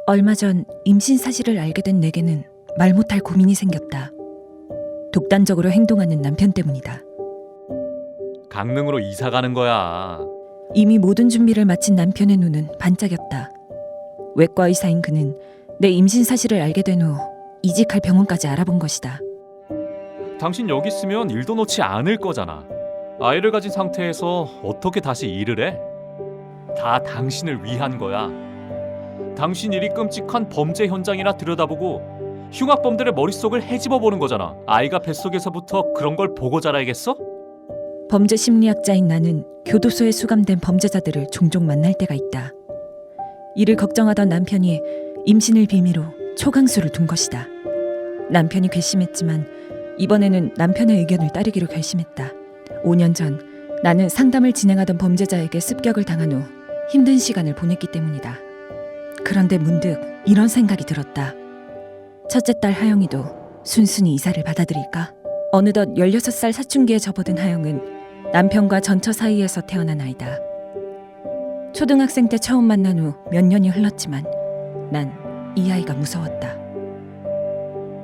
얼마 전 임신 사실을 알게 된 내게는 말 못할 고민이 생겼다. 독단적으로 행동하는 남편 때문이다. 강릉으로 이사 가는 거야. 이미 모든 준비를 마친 남편의 눈은 반짝였다. 외과 의사인 그는 내 임신 사실을 알게 된 후 이직할 병원까지 알아본 것이다. 당신 여기 있으면 일도 놓지 않을 거잖아. 아이를 가진 상태에서 어떻게 다시 일을 해? 다 당신을 위한 거야. 당신 일이 끔찍한 범죄 현장이나 들여다보고 흉악범들의 머릿속을 헤집어 보는 거잖아. 아이가 뱃속에서부터 그런 걸 보고 자라야겠어? 범죄 심리학자인 나는 교도소에 수감된 범죄자들을 종종 만날 때가 있다. 이를 걱정하던 남편이 임신을 빌미로 초강수를 둔 것이다. 남편이 괘씸했지만 이번에는 남편의 의견을 따르기로 결심했다. 5년 전 나는 상담을 진행하던 범죄자에게 습격을 당한 후 힘든 시간을 보냈기 때문이다. 그런데 문득 이런 생각이 들었다. 첫째 딸 하영이도 순순히 이사를 받아들일까? 어느덧 16살 사춘기에 접어든 하영은 남편과 전처 사이에서 태어난 아이다. 초등학생 때 처음 만난 후 몇 년이 흘렀지만 난 이 아이가 무서웠다.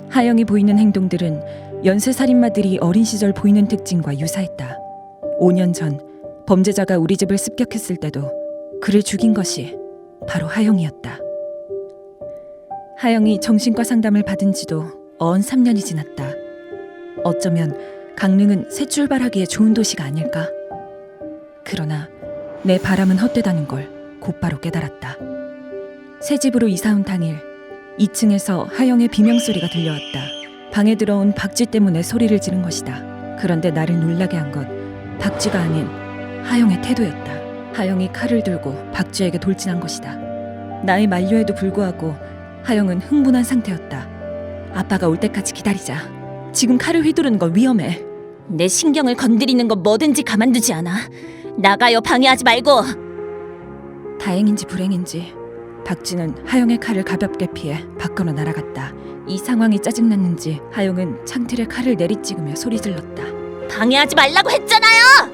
하영이 보이는 행동들은 연쇄살인마들이 어린 시절 보이는 특징과 유사했다. 5년 전 범죄자가 우리 집을 습격했을 때도 그를 죽인 것이 바로 하영이었다. 하영이 정신과 상담을 받은 지도 어언 3년이 지났다. 어쩌면 강릉은 새 출발하기에 좋은 도시가 아닐까? 그러나 내 바람은 헛되다는 걸 곧바로 깨달았다. 새 집으로 이사 온 당일 2층에서 하영의 비명소리가 들려왔다. 방에 들어온 박쥐 때문에 소리를 지른 것이다. 그런데 나를 놀라게 한 건 박쥐가 아닌 하영의 태도였다. 하영이 칼을 들고 박쥐에게 돌진한 것이다. 나의 만류에도 불구하고 하영은 흥분한 상태였다. 아빠가 올 때까지 기다리자. 지금 칼을 휘두르는 건 위험해. 내 신경을 건드리는 건 뭐든지 가만두지 않아. 나가요, 방해하지 말고. 다행인지 불행인지 박쥐는 하영의 칼을 가볍게 피해 밖으로 날아갔다. 이 상황이 짜증났는지 하영은 창틀에 칼을 내리찍으며 소리질렀다. 방해하지 말라고 했잖아요.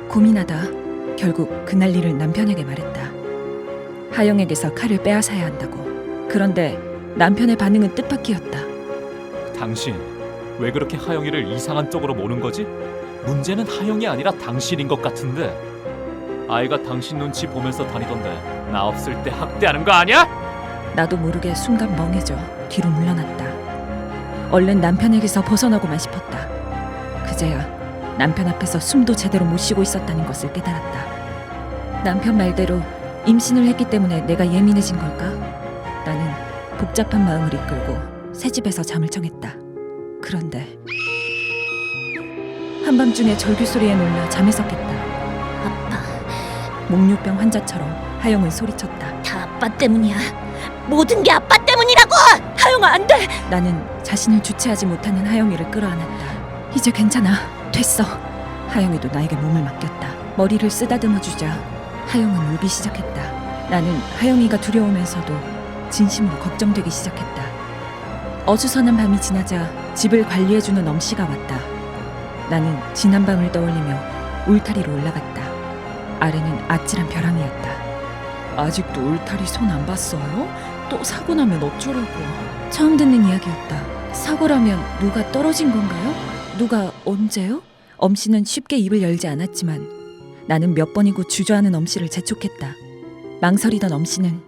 고민하다 결국 그날 일을 남편에게 말했다. 하영에게서 칼을 빼앗아야 한다고. 그런데 남편의 반응은 뜻밖이었다. 당신 왜 그렇게 하영이를 이상한 쪽으로 모는 거지? 문제는 하영이 아니라 당신인 것 같은데. 아이가 당신 눈치 보면서 다니던데 나 없을 때 학대하는 거 아니야? 나도 모르게 순간 멍해져 뒤로 물러났다. 얼른 남편에게서 벗어나고만 싶었다. 그제야 남편 앞에서 숨도 제대로 못 쉬고 있었다는 것을 깨달았다. 남편 말대로 임신을 했기 때문에 내가 예민해진 걸까? 나는 복잡한 마음을 이끌고 새 집에서 잠을 청했다. 그런데 한밤중에 절규 소리에 놀라 잠에서 깼다. 아빠, 목류병 환자처럼 하영은 소리쳤다. 다 아빠 때문이야. 모든 게 아빠 때문이라고. 하영아, 안 돼. 나는 자신을 주체하지 못하는 하영이를 끌어안았다. 이제 괜찮아. 됐어. 하영이도 나에게 몸을 맡겼다. 머리를 쓰다듬어 주자 하영은 울기 시작했다. 나는 하영이가 두려우면서도 진심으로 걱정되기 시작했다. 어수선한 밤이 지나자 집을 관리해주는 엄씨가 왔다. 나는 지난밤을 떠올리며 울타리로 올라갔다. 아래는 아찔한 벼랑이었다. 아직도 울타리 손 안 봤어요? 또 사고 나면 어쩌려고. 처음 듣는 이야기였다. 사고라면 누가 떨어진 건가요? 누가 언제요? 엄씨는 쉽게 입을 열지 않았지만 나는 몇 번이고 주저하는 엄씨를 재촉했다. 망설이던 엄씨는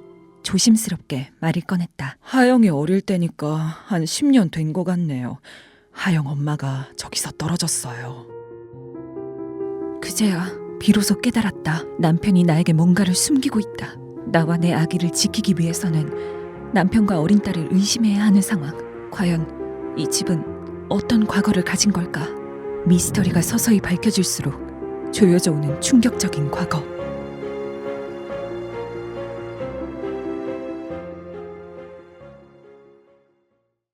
조심스럽게 말을 꺼냈다. 하영이 어릴 때니까 한 10년 된 것 같네요. 하영 엄마가 저기서 떨어졌어요. 그제야 비로소 깨달았다. 남편이 나에게 뭔가를 숨기고 있다. 나와 내 아기를 지키기 위해서는 남편과 어린 딸을 의심해야 하는 상황. 과연 이 집은 어떤 과거를 가진 걸까? 미스터리가 서서히 밝혀질수록 조여져 오는 충격적인 과거.